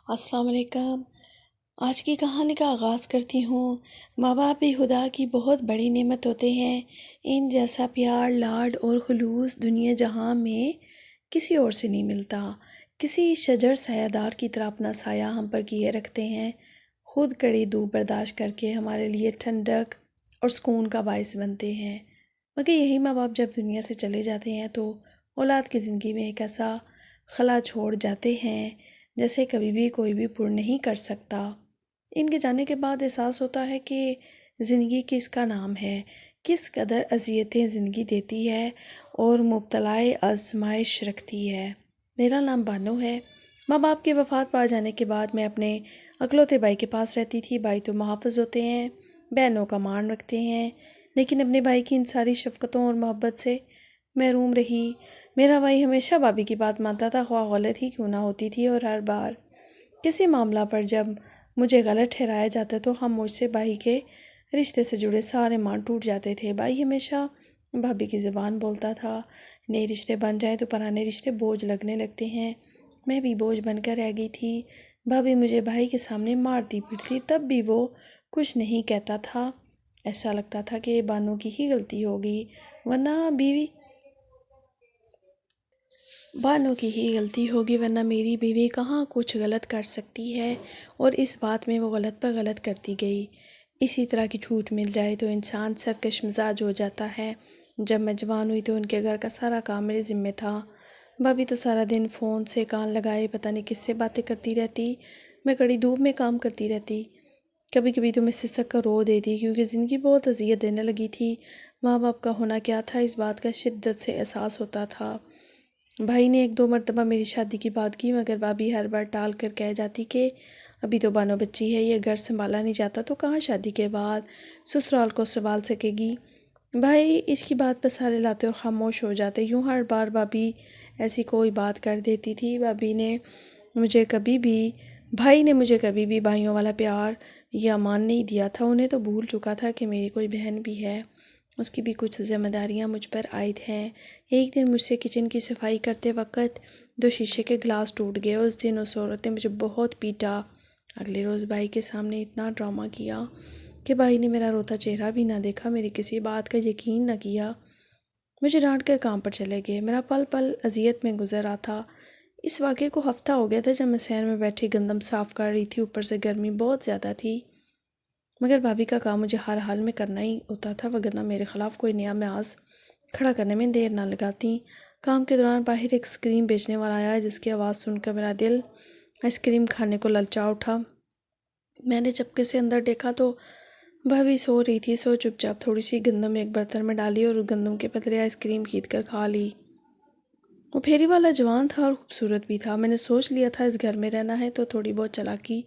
السلام علیکم۔ آج کی کہانی کا آغاز کرتی ہوں۔ ماں باپ بھی خدا کی بہت بڑی نعمت ہوتے ہیں۔ ان جیسا پیار، لاڈ اور خلوص دنیا جہاں میں کسی اور سے نہیں ملتا۔ کسی شجر سایہ دار کی طرح اپنا سایہ ہم پر کیے رکھتے ہیں، خود کڑی دھوپ برداشت کر کے ہمارے لیے ٹھنڈک اور سکون کا باعث بنتے ہیں۔ مگر یہی ماں باپ جب دنیا سے چلے جاتے ہیں تو اولاد کی زندگی میں ایک ایسا خلا چھوڑ جاتے ہیں جیسے کبھی بھی کوئی بھی پر نہیں کر سکتا۔ ان کے جانے کے بعد احساس ہوتا ہے کہ زندگی کس کا نام ہے، کس قدر اذیتیں زندگی دیتی ہے اور مبتلائے آزمائش رکھتی ہے۔ میرا نام بانو ہے۔ ماں باپ کی وفات پا جانے کے بعد میں اپنے اکلوتے بھائی کے پاس رہتی تھی۔ بھائی تو محافظ ہوتے ہیں، بہنوں کا مان رکھتے ہیں، لیکن اپنے بھائی کی ان ساری شفقتوں اور محبت سے محروم رہی۔ میرا بھائی ہمیشہ بھابھی کی بات مانتا تھا، خواہ غلط ہی کیوں نہ ہوتی تھی، اور ہر بار کسی معاملہ پر جب مجھے غلط ٹھہرایا جاتا تو ہم مجھ سے بھائی کے رشتے سے جڑے سارے مان ٹوٹ جاتے تھے۔ بھائی ہمیشہ بھابھی کی زبان بولتا تھا، نئے رشتے بن جائیں تو پرانے رشتے بوجھ لگنے لگتے ہیں۔ میں بھی بوجھ بن کر رہ گئی تھی۔ بھابھی مجھے بھائی کے سامنے مارتی پیٹتی، تب بھی وہ کچھ نہیں کہتا تھا۔ ایسا لگتا تھا کہ بانو کی ہی غلطی ہوگی، ورنہ میری بیوی کہاں کچھ غلط کر سکتی ہے، اور اس بات میں وہ غلط پر غلط کرتی گئی۔ اسی طرح کی چھوٹ مل جائے تو انسان سرکش مزاج ہو جاتا ہے۔ جب میں جوان ہوئی تو ان کے گھر کا سارا کام میرے ذمہ تھا۔ بھابھی تو سارا دن فون سے کان لگائے پتہ نہیں کس سے باتیں کرتی رہتی، میں کڑی دھوپ میں کام کرتی رہتی۔ کبھی کبھی تو میں سسک کر رو دیتی کیونکہ زندگی بہت اذیت دینے لگی تھی۔ ماں باپ کا ہونا کیا تھا، اس بات کا شدت سے احساس ہوتا تھا۔ بھائی نے 1-2 مرتبہ میری شادی کی بات کی، مگر بھابھی ہر بار ٹال کر کہہ جاتی کہ ابھی تو بانو بچی ہے، یہ گھر سنبھالا نہیں جاتا تو کہاں شادی کے بعد سسرال کو سنبھال سکے گی۔ بھائی اس کی بات پر سارے لاتے اور خاموش ہو جاتے۔ یوں ہر بار بھابھی ایسی کوئی بات کر دیتی تھی۔ بھائی نے مجھے کبھی بھی بھائیوں والا پیار یا مان نہیں دیا تھا۔ انہیں تو بھول چکا تھا کہ میری کوئی بہن بھی ہے، اس کی بھی کچھ ذمہ داریاں مجھ پر عائد ہیں۔ ایک دن مجھ سے کچن کی صفائی کرتے وقت 2 شیشے کے گلاس ٹوٹ گئے۔ اس دن اس عورت نے مجھے بہت پیٹا۔ اگلے روز بھائی کے سامنے اتنا ڈرامہ کیا کہ بھائی نے میرا روتا چہرہ بھی نہ دیکھا، میری کسی بات کا یقین نہ کیا، مجھے ڈانٹ کر کام پر چلے گئے۔ میرا پل پل اذیت میں گزر رہا تھا۔ اس واقعے کو ہفتہ ہو گیا تھا جب میں صحن میں بیٹھی گندم صاف کر رہی تھی۔ اوپر سے گرمی بہت زیادہ تھی، مگر بھابھی کا کام مجھے ہر حال میں کرنا ہی ہوتا تھا، وگرنہ میرے خلاف کوئی نیا محاذ کھڑا کرنے میں دیر نہ لگاتی۔ کام کے دوران باہر ایک آئس کریم بیچنے والا آیا، جس کی آواز سن کر میرا دل آئس کریم کھانے کو للچا اٹھا۔ میں نے چپکے سے اندر دیکھا تو بھابھی سو رہی تھی۔ چپ چاپ تھوڑی سی گندم ایک برتن میں ڈالی اور گندم کے پتلے آئس کریم کھید کر کھا لی۔ وہ پھیری والا جوان تھا اور خوبصورت بھی تھا۔ میں نے سوچ لیا تھا اس گھر میں رہنا ہے تو تھوڑی بہت چالاکی،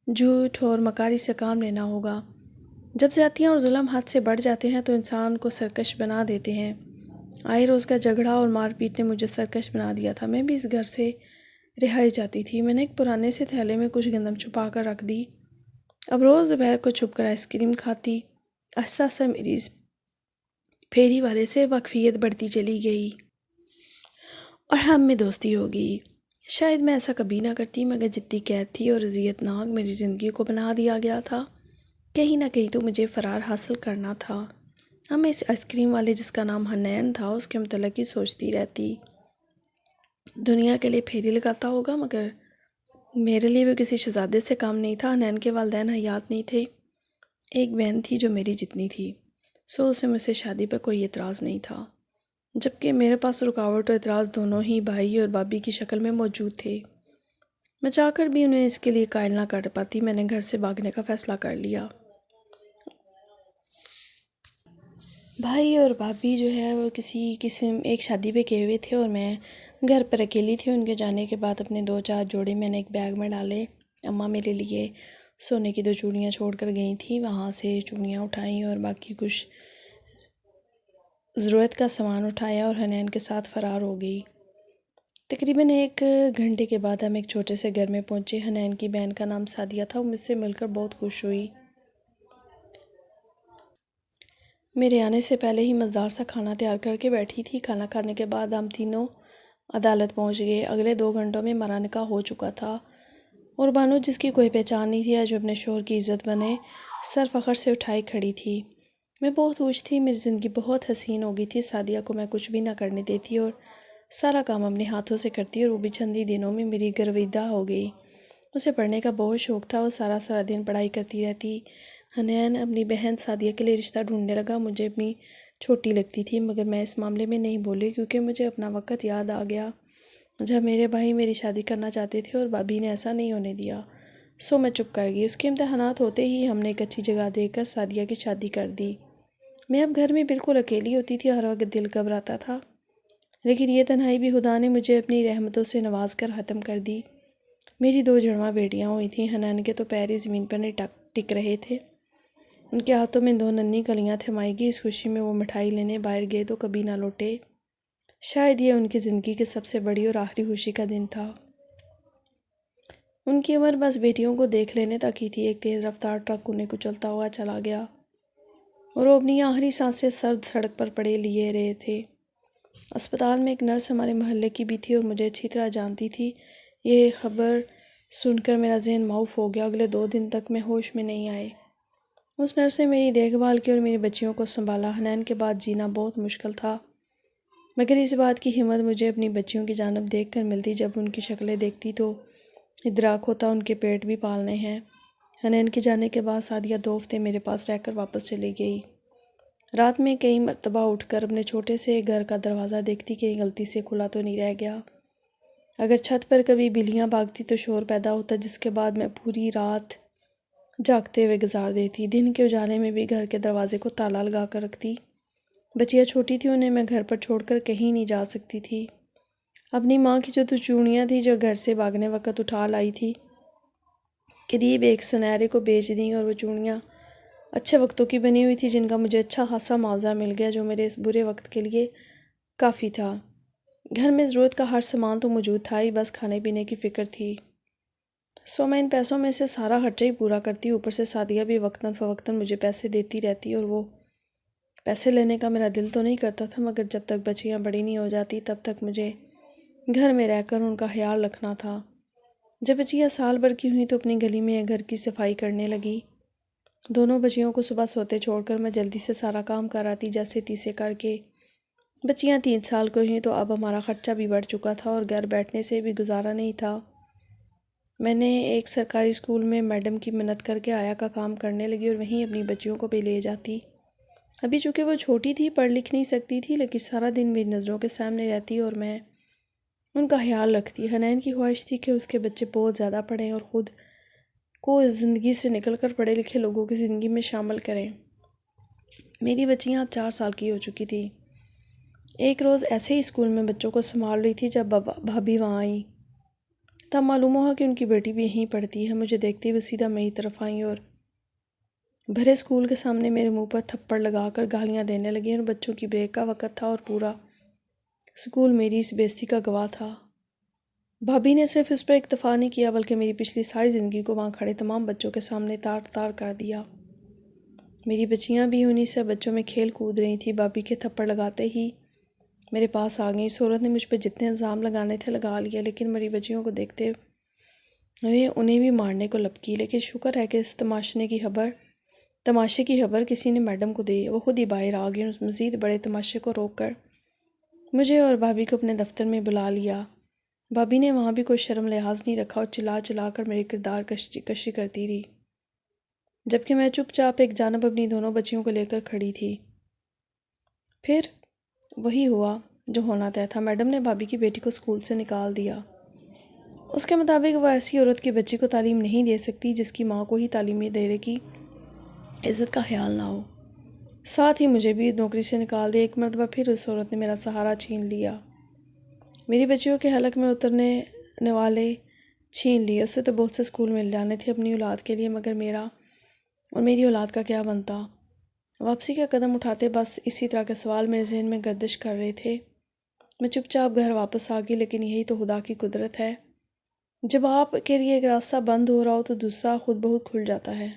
جھوٹ اور مکاری سے کام لینا ہوگا۔ جب زیادتیاں اور ظلم حد سے بڑھ جاتے ہیں تو انسان کو سرکش بنا دیتے ہیں۔ آئے روز کا جھگڑا اور مار پیٹ نے مجھے سرکش بنا دیا تھا۔ میں بھی اس گھر سے رہائی چاہتی تھی۔ میں نے ایک پرانے سے تھیلے میں کچھ گندم چھپا کر رکھ دی۔ اب روز دوپہر کو چھپ کر آئس کریم کھاتی۔ آہستہ آہستہ میری اس پھیری والے سے واقفیت بڑھتی چلی گئی اور ہم میں دوستی ہو گئی۔ شاید میں ایسا کبھی نہ کرتی، مگر جتنی قید تھی اور اذیت ناک میری زندگی کو بنا دیا گیا تھا، کہیں نہ کہیں تو مجھے فرار حاصل کرنا تھا۔ اب میں اس آئس کریم والے جس کا نام حنین تھا، اس کے متعلق ہی سوچتی رہتی۔ دنیا کے لیے پھیری لگاتا ہوگا، مگر میرے لیے وہ کسی شہزادے سے کام نہیں تھا۔ حنین کے والدین حیات نہیں تھے۔ ایک بہن تھی جو میری جتنی تھی، اسے مجھ سے شادی پر کوئی اعتراض نہیں تھا، جبکہ میرے پاس رکاوٹ اور اعتراض دونوں ہی بھائی اور بھابھی کی شکل میں موجود تھے۔ میں چاہ کر بھی انہیں اس کے لیے قائل نہ کر پاتی۔ میں نے گھر سے بھاگنے کا فیصلہ کر لیا۔ بھائی اور بھابھی جو ہے وہ ایک شادی پہ گئے ہوئے تھے اور میں گھر پر اکیلی تھی۔ ان کے جانے کے بعد اپنے 2-4 جوڑے میں نے ایک بیگ میں ڈالے۔ اماں میرے لیے سونے کی 2 چوڑیاں چھوڑ کر گئی تھیں، وہاں سے چوڑیاں اٹھائیں اور باقی کچھ ضرورت کا سامان اٹھایا اور حنین کے ساتھ فرار ہو گئی۔ تقریباً 1 گھنٹے کے بعد ہم ایک چھوٹے سے گھر میں پہنچے۔ حنین کی بہن کا نام سعدیہ تھا۔ وہ مجھ سے مل کر بہت خوش ہوئی۔ میرے آنے سے پہلے ہی مزیدار سا کھانا تیار کر کے بیٹھی تھی۔ کھانا کھانے کے بعد ہم تینوں عدالت پہنچ گئے۔ اگلے 2 گھنٹوں میں ہمارا نکاح ہو چکا تھا۔ اور بانو جس کی کوئی پہچان نہیں تھی آج اپنے شوہر کی عزت بنے سر فخر سے اٹھائی کھڑی تھی۔ میں بہت خوش تھی، میری زندگی بہت حسین ہو گئی تھی۔ سعدیہ کو میں کچھ بھی نہ کرنے دیتی اور سارا کام اپنے ہاتھوں سے کرتی، اور وہ بھی چند ہی دنوں میں میری گرویدہ ہو گئی۔ اسے پڑھنے کا بہت شوق تھا، وہ سارا دن پڑھائی کرتی رہتی۔ حنین اپنی بہن سعدیہ کے لیے رشتہ ڈھونڈنے لگا۔ مجھے اپنی چھوٹی لگتی تھی، مگر میں اس معاملے میں نہیں بولی کیونکہ مجھے اپنا وقت یاد آ گیا جب میرے بھائی میری شادی کرنا چاہتے تھے اور بھابھی نے ایسا نہیں ہونے دیا۔ سو میں چپ کر گئی۔ اس کے امتحانات ہوتے ہی ہم نے ایک اچھی جگہ دیکھ کر سعدیہ کی شادی کر دی۔ میں اب گھر میں بالکل اکیلی ہوتی تھی، ہر وقت دل گھبراتا تھا، لیکن یہ تنہائی بھی خدا نے مجھے اپنی رحمتوں سے نواز کر ختم کر دی۔ میری 2 جڑواں بیٹیاں ہوئی تھیں۔ حنان کے تو پیر ہی زمین پر نہیں ٹک رہے تھے۔ ان کے ہاتھوں میں 2 ننھی کلیاں تھمائی گئی۔ اس خوشی میں وہ مٹھائی لینے باہر گئے تو کبھی نہ لوٹے۔ شاید یہ ان کی زندگی کی سب سے بڑی اور آخری خوشی کا دن تھا۔ ان کی عمر بس بیٹیوں کو دیکھ لینے تک ہی تھی۔ ایک تیز رفتار ٹرک انہیں کچلتا ہوا چلا گیا اور وہ اپنی آخری سانسیں سرد سڑک پر پڑے لیے رہے تھے۔ اسپتال میں ایک نرس ہمارے محلے کی بھی تھی اور مجھے اچھی طرح جانتی تھی۔ یہ خبر سن کر میرا ذہن معاف ہو گیا۔ اگلے 2 دن تک میں ہوش میں نہیں آئے۔ اس نرس نے میری دیکھ بھال کی اور میری بچیوں کو سنبھالا۔ حنان کے بعد جینا بہت مشکل تھا، مگر اس بات کی ہمت مجھے اپنی بچیوں کی جانب دیکھ کر ملتی۔ جب ان کی شکلیں دیکھتی تو ادراک ہوتا ان کے پیٹ بھی پالنے ہیں۔ حنان کے جانے کے بعد سعدیہ 2 ہفتے میرے پاس رہ کر واپس چلی گئی۔ رات میں کئی مرتبہ اٹھ کر اپنے چھوٹے سے گھر کا دروازہ دیکھتی کہ غلطی سے کھلا تو نہیں رہ گیا۔ اگر چھت پر کبھی بلیاں بھاگتی تو شور پیدا ہوتا، جس کے بعد میں پوری رات جاگتے ہوئے گزار دیتی۔ دن کے اجالے میں بھی گھر کے دروازے کو تالا لگا کر رکھتی۔ بچیاں چھوٹی تھیں، انہیں میں گھر پر چھوڑ کر کہیں نہیں جا سکتی تھی۔ اپنی ماں کی جو 2 چوڑیاں تھیں جو گھر سے بھاگنے وقت اٹھا لائی تھی، قریب ایک سنیرے کو بیچ دیں، اور وہ چوڑیاں اچھے وقتوں کی بنی ہوئی تھی جن کا مجھے اچھا خاصا معاوضہ مل گیا، جو میرے اس برے وقت کے لیے کافی تھا۔ گھر میں ضرورت کا ہر سامان تو موجود تھا ہی، بس کھانے پینے کی فکر تھی۔ سو میں ان پیسوں میں سے سارا خرچہ ہی پورا کرتی۔ اوپر سے سعدیہ بھی وقتاً فوقتاً مجھے پیسے دیتی رہتی، اور وہ پیسے لینے کا میرا دل تو نہیں کرتا تھا، مگر جب تک بچیاں بڑی نہیں ہو جاتی تب تک مجھے گھر میں رہ کر ان کا خیال رکھنا تھا۔ جب بچیاں سال بھر کی ہوئیں تو اپنی گلی میں گھر کی صفائی کرنے لگی۔ دونوں بچیوں کو صبح سوتے چھوڑ کر میں جلدی سے سارا کام کر آتی، جیسے تیسے کر کے۔ بچیاں 3 سال کو ہوئیں تو اب ہمارا خرچہ بھی بڑھ چکا تھا اور گھر بیٹھنے سے بھی گزارا نہیں تھا۔ میں نے ایک سرکاری اسکول میں میڈم کی منت کر کے آیا کا کام کرنے لگی اور وہیں اپنی بچیوں کو بھی لے جاتی۔ ابھی چونکہ وہ چھوٹی تھی، پڑھ لکھ نہیں سکتی تھی، لیکن سارا دن میری نظروں کے سامنے رہتی اور میں ان کا خیال رکھتی۔ حنان کی خواہش تھی کہ اس کے بچے بہت زیادہ پڑھیں اور خود کو اس زندگی سے نکل کر پڑھے لکھے لوگوں کی زندگی میں شامل کریں۔ میری بچیاں اب 4 سال کی ہو چکی تھی۔ ایک روز ایسے ہی اسکول میں بچوں کو سنبھال رہی تھی جب بھابھی وہاں آئیں۔ تب معلوم ہوا کہ ان کی بیٹی بھی یہیں پڑھتی ہے۔ مجھے دیکھتے ہوئے سیدھا میری طرف آئیں اور بھرے اسکول کے سامنے میرے منہ پر تھپڑ لگا کر گالیاں دینے لگیں، اور بچوں کی بریک کا وقت تھا اور پورا اسکول میری اس بے عزتی کا گواہ تھا۔ بھابھی نے صرف اس پر اکتفا نہیں کیا بلکہ میری پچھلی ساری زندگی کو وہاں کھڑے تمام بچوں کے سامنے تار تار کر دیا۔ میری بچیاں بھی انہی سے بچوں میں کھیل کود رہی تھیں۔ بھابھی کے تھپڑ لگاتے ہی میرے پاس آ گئیں۔ اس عورت نے مجھ پہ جتنے الزام لگانے تھے لگا لیا، لیکن میری بچیوں کو دیکھتے ہوئے انہیں بھی مارنے کو لپکی۔ لیکن شکر ہے کہ اس تماشے کی خبر کسی نے میڈم کو دی۔ وہ خود ہی باہر آ گئی اور مزید بڑے تماشے کو روک کر مجھے اور بھابھی کو اپنے دفتر میں بلا لیا۔ بھابھی نے وہاں بھی کوئی شرم لحاظ نہیں رکھا اور چلا چلا کر میری کردار کشی کرتی رہی، جبکہ میں چپ چاپ ایک جانب اپنی دونوں بچیوں کو لے کر کھڑی تھی۔ پھر وہی ہوا جو ہونا طے تھا۔ میڈم نے بھابھی کی بیٹی کو اسکول سے نکال دیا۔ اس کے مطابق وہ ایسی عورت کی بچی کو تعلیم نہیں دے سکتی جس کی ماں کو ہی تعلیم دینے کی عزت کا خیال نہ ہو۔ ساتھ ہی مجھے بھی نوکری سے نکال دیا۔ ایک مرتبہ پھر اس عورت نے میرا سہارا چھین لیا، میری بچیوں کے حلق میں اترنے والے چھین لیے۔ اسے تو بہت سے اسکول مل جانے تھے اپنی اولاد کے لیے، مگر میرا اور میری اولاد کا کیا بنتا؟ واپسی کا قدم اٹھاتے بس اسی طرح کے سوال میرے ذہن میں گردش کر رہے تھے۔ میں چپ چاپ گھر واپس آ گئی، لیکن یہی تو خدا کی قدرت ہے، جب آپ کے لیے ایک راستہ بند ہو رہا ہو تو دوسرا خود بہت کھل جاتا ہے۔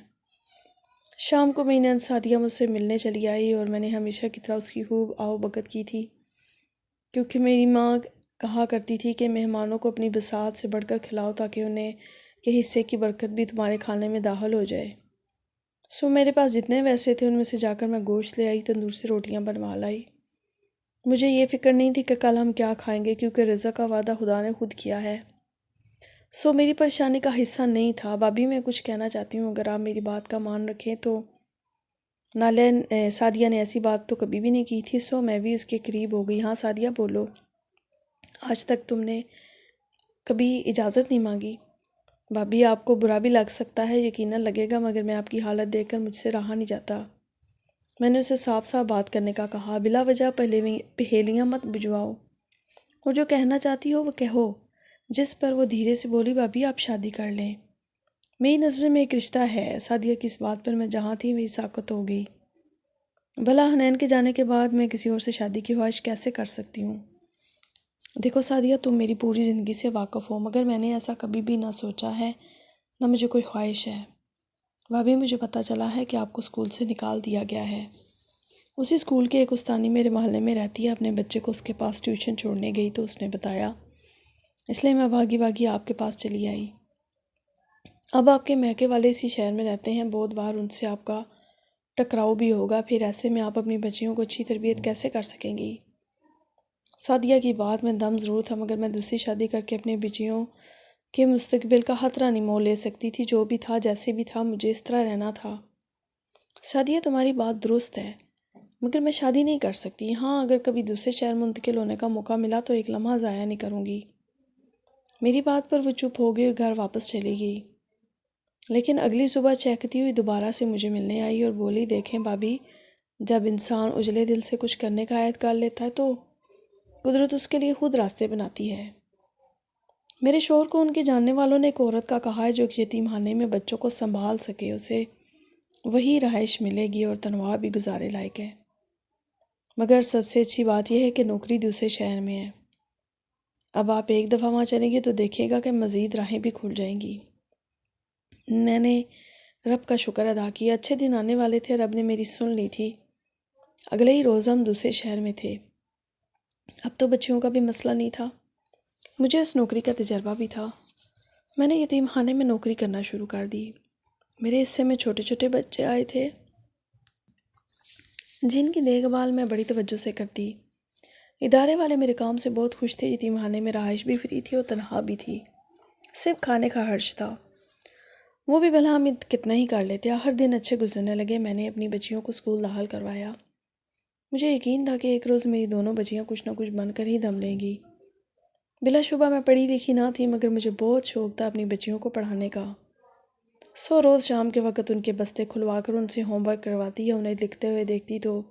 شام کو میری نند سعدیہ مجھ سے ملنے چلی آئی اور میں نے ہمیشہ کی طرح اس کی خوب آؤ بھگت کی تھی، کیونکہ میری ماں کہا کرتی تھی کہ مہمانوں کو اپنی بساط سے بڑھ کر کھلاؤ تاکہ انہیں کہ حصے کی برکت بھی تمہارے کھانے میں داخل ہو جائے۔ میرے پاس جتنے ویسے تھے ان میں سے جا کر میں گوشت لے آئی، تندور سے روٹیاں بنوا لائی۔ مجھے یہ فکر نہیں تھی کہ کل ہم کیا کھائیں گے، کیونکہ رزق کا وعدہ خدا نے خود کیا ہے۔ میری پریشانی کا حصہ نہیں تھا۔ بھابھی میں کچھ کہنا چاہتی ہوں، اگر آپ میری بات کا مان رکھیں تو نالین سعدیہ نے ایسی بات تو کبھی بھی نہیں کی تھی، میں بھی اس کے قریب ہو گئی۔ ہاں سعدیہ بولو، آج تک تم نے کبھی اجازت نہیں مانگی۔ بھابھی آپ کو برا بھی لگ سکتا ہے، یقیناً لگے گا، مگر میں آپ کی حالت دیکھ کر مجھ سے رہا نہیں جاتا۔ میں نے اسے صاف صاف بات کرنے کا کہا، بلا وجہ پہیلیاں مت بجواؤ، اور جو کہنا چاہتی ہو وہ کہو۔ جس پر وہ دھیرے سے بولی، بھابھی آپ شادی کر لیں، میری نظر میں ایک رشتہ ہے۔ سعدیہ کی اس بات پر میں جہاں تھی وہی ساکت ہو گئی۔ بھلا حنین کے جانے کے بعد میں کسی اور سے شادی کی خواہش کیسے کر سکتی ہوں؟ دیکھو سعدیہ، تم میری پوری زندگی سے واقف ہو، مگر میں نے ایسا کبھی بھی نہ سوچا ہے، نہ مجھے کوئی خواہش ہے۔ بھابھی مجھے پتہ چلا ہے کہ آپ کو اسکول سے نکال دیا گیا ہے۔ اسی اسکول کی ایک استانی میرے محلے میں رہتی ہے، اپنے بچے کو اس کے پاس ٹیوشن چھوڑنے گئی تو اس نے بتایا، اس لیے میں بھاگی بھاگی آپ کے پاس چلی آئی۔ اب آپ کے میکے والے اسی شہر میں رہتے ہیں، بہت بار ان سے آپ کا ٹکراؤ بھی ہوگا، پھر ایسے میں آپ اپنی بچیوں کو اچھی تربیت کیسے کر سکیں گی؟ سعدیہ کی بات میں دم ضرور تھا، مگر میں دوسری شادی کر کے اپنی بچیوں کے مستقبل کا خطرہ نہیں مول لے سکتی تھی۔ جو بھی تھا، جیسے بھی تھا، مجھے اس طرح رہنا تھا۔ سعدیہ تمہاری بات درست ہے، مگر میں شادی نہیں کر سکتی۔ ہاں، اگر کبھی دوسرے شہر منتقل ہونے کا موقع ملا تو ایک لمحہ ضائع نہیں کروں گی۔ میری بات پر وہ چپ ہو گئی اور گھر واپس چلی گئی۔ لیکن اگلی صبح چہکتی ہوئی دوبارہ سے مجھے ملنے آئی اور بولی، دیکھیں بھابھی، جب انسان اجلے دل سے کچھ کرنے کا عہد کر لیتا ہے تو قدرت اس کے لیے خود راستے بناتی ہے۔ میرے شوہر کو ان کے جاننے والوں نے ایک عورت کا کہا ہے جو یتیم خانے میں بچوں کو سنبھال سکے، اسے وہی رہائش ملے گی اور تنخواہ بھی گزارے لائق ہے۔ مگر سب سے اچھی بات یہ ہے کہ نوکری دوسرے شہر میں ہے۔ اب آپ ایک دفعہ وہاں چلیں گے تو دیکھیے گا کہ مزید راہیں بھی کھل جائیں گی۔ میں نے رب کا شکر ادا کیا، اچھے دن آنے والے تھے، رب نے میری سن لی تھی۔ اگلے ہی روز ہم دوسرے شہر میں تھے۔ اب تو بچیوں کا بھی مسئلہ نہیں تھا، مجھے اس نوکری کا تجربہ بھی تھا۔ میں نے یتیم خانے میں نوکری کرنا شروع کر دی۔ میرے حصے میں چھوٹے چھوٹے بچے آئے تھے جن کی دیکھ بھال میں بڑی توجہ سے کرتی۔ ادارے والے میرے کام سے بہت خوش تھے۔ یتیم خانے میں رہائش بھی فری تھی اور تنخواہ بھی تھی، صرف کھانے کا خرچ تھا، وہ بھی بھلا ہم کتنا ہی کر لیتے۔ ہر دن اچھے گزرنے لگے، میں نے اپنی بچیوں کو اسکول داخل کروایا۔ مجھے یقین تھا کہ ایک روز میری دونوں بچیاں کچھ نہ کچھ بن کر ہی دم لیں گی۔ بلا شبہ میں پڑھی لکھی نہ تھی، مگر مجھے بہت شوق تھا اپنی بچیوں کو پڑھانے کا۔ روز شام کے وقت ان کے بستے کھلوا کر ان سے ہوم ورک کرواتی یا انہیں لکھتے ہوئے دیکھتی تو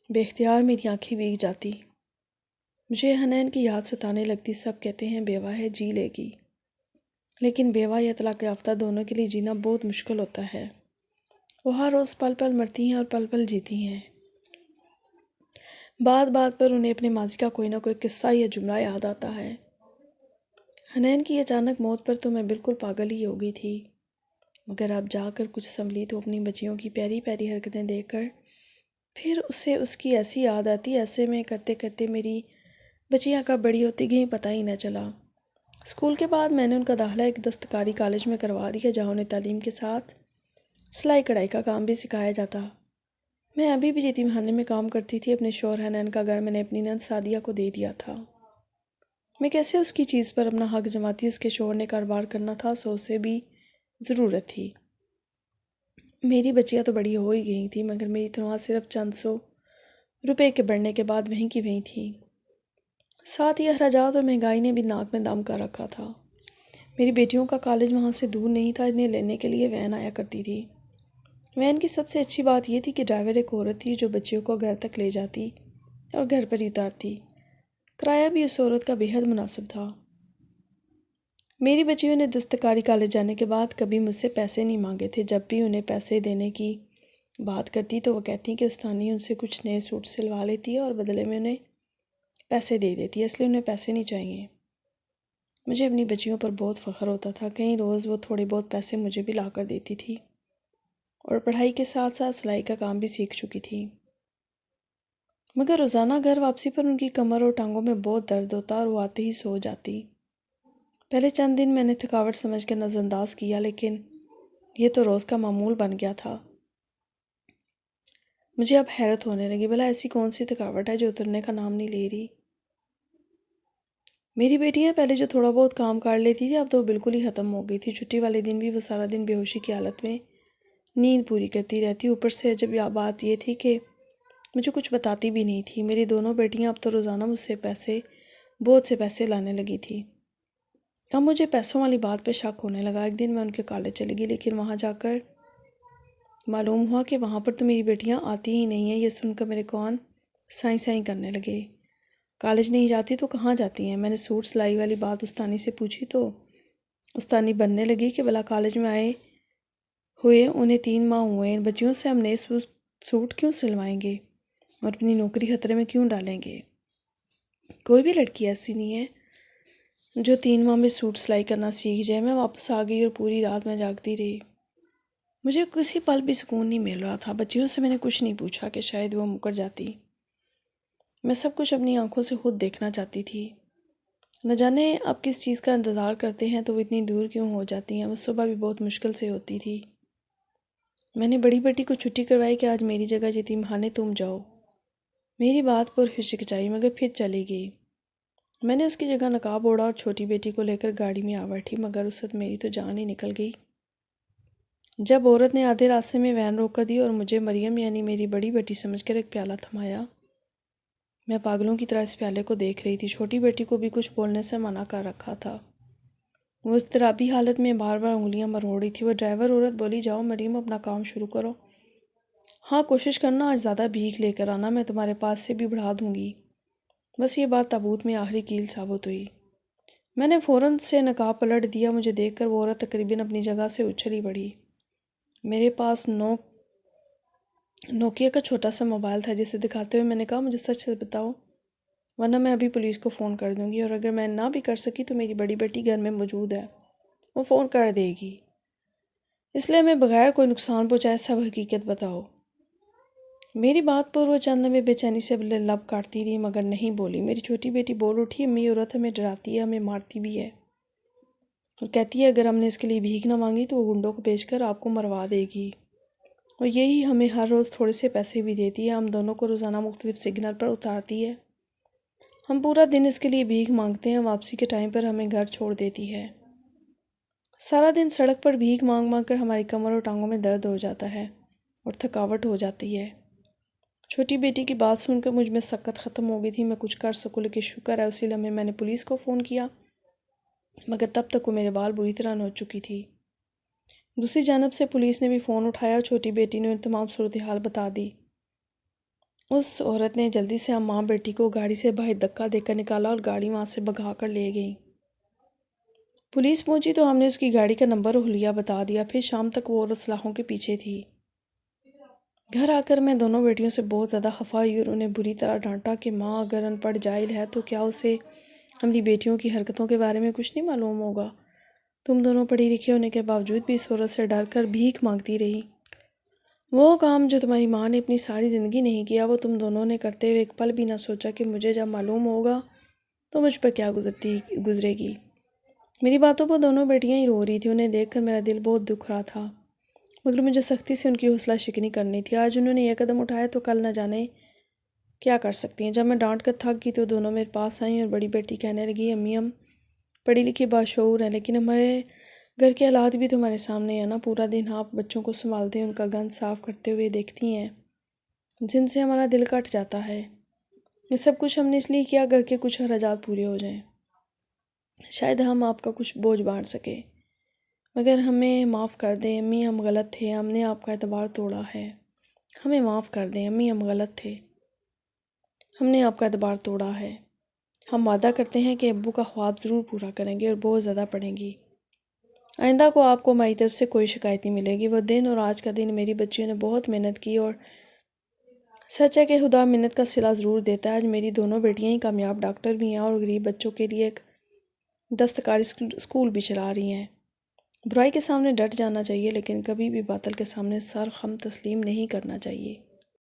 بے اختیار میری آنکھیں بھیگ جاتی۔ مجھے حنین کی یاد ستانے لگتی۔ سب کہتے ہیں بیوہ ہے، جی لے گی، لیکن بیوہ یا طلاق یافتہ دونوں کے لیے جینا بہت مشکل ہوتا ہے۔ وہ ہر روز پل پل مرتی ہیں اور پل پل جیتی ہیں۔ بات بات پر انہیں اپنے ماضی کا کوئی نہ کوئی قصہ یا جملہ یاد آتا ہے۔ حنین کی اچانک موت پر تو میں بالکل پاگل ہی ہو گئی تھی، مگر اب جا کر کچھ سنبھلی تو اپنی بچیوں کی پیاری پیاری حرکتیں دیکھ کر پھر اسے اس کی ایسی یاد آتی۔ ایسے میں کرتے کرتے میری بچیاں کب بڑی ہوتی گئیں پتہ ہی نہ چلا۔ اسکول کے بعد میں نے ان کا داخلہ ایک دستکاری کالج میں کروا دیا، جہاں انہیں تعلیم کے ساتھ سلائی کڑھائی کا کام بھی سکھایا جاتا۔ میں ابھی بھی یتیم خانے میں کام کرتی تھی۔ اپنے شوہر حنین کا گھر میں نے اپنی نند سعدیہ کو دے دیا تھا۔ میں کیسے اس کی چیز پر اپنا حق جماتی؟ اس کے شوہر نے کاروبار کرنا تھا، اسے بھی ضرورت تھی۔ میری بچیاں تو بڑی ہو ہی گئی تھیں، مگر میری تنخواہ صرف چند سو روپے کے بڑھنے کے بعد وہیں کی وہیں تھی۔ ساتھ ہی اخراجات اور مہنگائی نے بھی ناک میں دم کر رکھا تھا۔ میری بیٹیوں کا کالج وہاں سے دور نہیں تھا، انہیں لینے کے لیے وین آیا کرتی تھی۔ وین کی سب سے اچھی بات یہ تھی کہ ڈرائیور ایک عورت تھی جو بچیوں کو گھر تک لے جاتی اور گھر پر ہی اتارتی۔ کرایہ بھی اس عورت کا بے حد مناسب تھا۔ میری بچیوں نے دستکاری کالج جانے کے بعد کبھی مجھ سے پیسے نہیں مانگے تھے۔ جب بھی انہیں پیسے دینے کی بات کرتی تو وہ کہتی کہ استانی ان سے کچھ نئے سوٹ سلوا لیتی ہے اور بدلے میں انہیں پیسے دے دیتی ہے، اس لیے انہیں پیسے نہیں چاہیے۔ مجھے اپنی بچیوں پر بہت فخر ہوتا تھا۔ کئی روز وہ تھوڑے بہت پیسے مجھے بھی لا کر دیتی تھی اور پڑھائی کے ساتھ ساتھ سلائی کا کام بھی سیکھ چکی تھی۔ مگر روزانہ گھر واپسی پر ان کی کمر اور ٹانگوں میں بہت درد ہوتا اور وہ آتے ہی سو جاتی۔ پہلے چند دن میں نے تھکاوٹ سمجھ کر نظر انداز کیا، لیکن یہ تو روز کا معمول بن گیا تھا۔ مجھے اب حیرت ہونے لگی، بھلا ایسی کون سی تھکاوٹ ہے جو اترنے کا نام نہیں لے رہی۔ میری بیٹیاں پہلے جو تھوڑا بہت کام کر لیتی تھی اب تو بالکل ہی ختم ہو گئی تھی۔ چھٹی والے دن بھی وہ سارا دن بے ہوشی کی حالت میں نیند پوری کرتی رہتی۔ اوپر سے عجب بات یہ تھی کہ مجھے کچھ بتاتی بھی نہیں تھی۔ میری دونوں بیٹیاں اب تو روزانہ مجھ سے بہت سے پیسے لانے لگی تھی۔ اب مجھے پیسوں والی بات پہ شک ہونے لگا۔ ایک دن میں ان کے کالج چلی گئی، لیکن وہاں جا کر معلوم ہوا کہ وہاں پر تو میری بیٹیاں آتی ہی نہیں ہیں۔ یہ سن کر میرے کان سائیں سائیں کرنے لگے۔ کالج نہیں جاتی تو کہاں جاتی ہیں؟ میں نے سوٹ سلائی والی بات استانی سے پوچھی تو استانی بننے لگی کہ بھلا کالج میں آئے ہوئے انہیں 3 ماہ ہوئے، ان بچیوں سے ہم نئے سوٹ کیوں سلوائیں گے اور اپنی نوکری خطرے میں کیوں ڈالیں گے؟ کوئی بھی لڑکی ایسی نہیں ہے جو 3 ماہ میں سوٹ سلائی کرنا سیکھ جائے۔ میں واپس آ گئی اور پوری رات میں جاگتی رہی۔ مجھے کسی پل بھی سکون نہیں مل رہا تھا۔ بچیوں سے میں نے کچھ نہیں پوچھا کہ شاید وہ مکر جاتی۔ میں سب کچھ اپنی آنکھوں سے خود دیکھنا چاہتی تھی۔ نہ جانے اب کس چیز کا انتظار کرتے ہیں تو وہ اتنی دور کیوں ہو جاتی ہیں۔ وہ صبح بھی بہت مشکل سے ہوتی تھی۔ میں نے بڑی بیٹی کو چھٹی کروائی کہ آج میری جگہ یتیم خانے تم جاؤ۔ میری بات پر ہچکچائی مگر پھر چلی گئی۔ میں نے اس کی جگہ نقاب اوڑھا اور چھوٹی بیٹی کو لے کر گاڑی میں آ بیٹھی، مگر اس وقت میری تو جان ہی نکل گئی جب عورت نے آدھے راستے میں وین روک کر دی اور مجھے مریم یعنی میری بڑی بیٹی سمجھ کر ایک پیالہ تھمایا۔ میں پاگلوں کی طرح اس پیالے کو دیکھ رہی تھی۔ چھوٹی بیٹی کو بھی کچھ بولنے سے منع کر رکھا تھا۔ وہ اضطرابی حالت میں بار بار انگلیاں مروڑ رہی تھی۔ وہ ڈرائیور عورت بولی، جاؤ مریم اپنا کام شروع کرو۔ ہاں کوشش کرنا آج زیادہ بھیک لے کر آنا، میں تمہارے پاس سے بھی بڑھا دوں گی۔ بس یہ بات تابوت میں آخری کیل ثابت ہوئی۔ میں نے فوراً سے نقاب پلٹ دیا۔ مجھے دیکھ کر وہ عورت تقریباً اپنی جگہ سے اچھلی پڑی۔ میرے پاس نوکیا کا چھوٹا سا موبائل تھا جسے دکھاتے ہوئے میں نے کہا، مجھے سچ سے بتاؤ ورنہ میں ابھی پولیس کو فون کر دوں گی، اور اگر میں نہ بھی کر سکی تو میری بڑی بیٹی گھر میں موجود ہے، وہ فون کر دے گی، اس لیے میں بغیر کوئی نقصان پہنچائے سب حقیقت بتاؤ۔ میری بات پر وہ چند لمحے بے چینی سے لب کاٹتی رہی مگر نہیں بولی۔ میری چھوٹی بیٹی بول اٹھی، امی عورت ہمیں ڈراتی ہے، ہمیں مارتی بھی ہے، اور کہتی ہے اگر ہم نے اس کے لیے بھیک نہ مانگی تو وہ گنڈوں کو بیچ کر آپ کو مروا دے گی، اور یہی ہمیں ہر روز تھوڑے سے پیسے بھی دیتی ہے۔ ہم دونوں کو روزانہ مختلف سگنل پر اتارتی ہے، ہم پورا دن اس کے لیے بھیک مانگتے ہیں، واپسی کے ٹائم پر ہمیں گھر چھوڑ دیتی ہے۔ سارا دن سڑک پر بھیک مانگ مانگ کر ہماری کمر اور ٹانگوں میں درد ہو جاتا ہے اور تھکاوٹ ہو جاتی ہے۔ چھوٹی بیٹی کی بات سن کر مجھ میں سکت ختم ہو گئی تھی۔ میں کچھ کر سکوں، لیکن شکر ہے اسی لمحے میں نے پولیس کو فون کیا، مگر تب تک وہ میرے بال بری طرح نوچ چکی تھی۔ دوسری جانب سے پولیس نے بھی فون اٹھایا اور چھوٹی بیٹی نے تمام صورتحال بتا دی۔ اس عورت نے جلدی سے ماں بیٹی کو گاڑی سے باہر دھکا دے کر نکالا اور گاڑی وہاں سے بھگا کر لے گئی۔ پولیس پہنچی تو ہم نے اس کی گاڑی کا نمبر اور حلیہ بتا دیا۔ پھر شام تک وہ عورت سلاخوں کے پیچھے تھی۔ گھر آ کر میں دونوں بیٹیوں سے بہت زیادہ خفا ہوئی اور انہیں بری طرح ڈانٹا کہ ماں اگر ان پڑھ جاہل ہے تو کیا اسے ہماری بیٹیوں کی حرکتوں کے بارے میں کچھ نہیں معلوم ہوگا؟ تم دونوں پڑھی لکھی ہونے کے باوجود بھی اس عورت سے ڈر کر بھیک مانگتی رہی۔ وہ کام جو تمہاری ماں نے اپنی ساری زندگی نہیں کیا وہ تم دونوں نے کرتے ہوئے ایک پل بھی نہ سوچا کہ مجھے جب معلوم ہوگا تو مجھ پر کیا گزرے گی۔ میری باتوں پر دونوں بیٹیاں ہی رو رہی تھیں۔ انہیں دیکھ کر میرا دل بہت دکھ رہا تھا، مگر مجھے سختی سے ان کی حوصلہ شکنی کرنی تھی۔ آج انہوں نے یہ قدم اٹھایا تو کل نہ جانے کیا کر سکتی ہیں۔ جب میں ڈانٹ کر تھک گئی تو دونوں میرے پاس آئیں اور بڑی بیٹی کہنے لگی، امی ہم پڑھی لکھی باشعور ہیں، لیکن ہمارے گھر کے حالات بھی تمہارے سامنے ہیں نا۔ پورا دن آپ بچوں کو سنبھالتے ہیں، ان کا گند صاف کرتے ہوئے دیکھتی ہیں، جن سے ہمارا دل کٹ جاتا ہے۔ یہ سب کچھ ہم نے اس لیے کیا گھر کے کچھ اخراجات پورے ہو جائیں، شاید ہم آپ کا کچھ بوجھ بانٹ سکیں، مگر ہمیں معاف کر دیں امی، ہم غلط تھے، ہم نے آپ کا اعتبار توڑا ہے۔ ہمیں معاف کر دیں امی، ہم غلط تھے، ہم نے آپ کا اعتبار توڑا ہے۔ ہم وعدہ کرتے ہیں کہ ابو کا خواب ضرور پورا کریں گے اور بہت زیادہ پڑھیں گی۔ آئندہ کو آپ کو ہماری طرف سے کوئی شکایت نہیں ملے گی۔ وہ دن اور آج کا دن میری بچیوں نے بہت محنت کی، اور سچ ہے کہ خدا محنت کا صلہ ضرور دیتا ہے۔ آج میری دونوں بیٹیاں ہی کامیاب ڈاکٹر بھی ہیں اور غریب بچوں کے لیے ایک دستکاری اسکول بھی چلا رہی ہیں۔ برائی کے سامنے ڈٹ جانا چاہیے، لیکن کبھی بھی باطل کے سامنے سر خم تسلیم نہیں کرنا چاہیے۔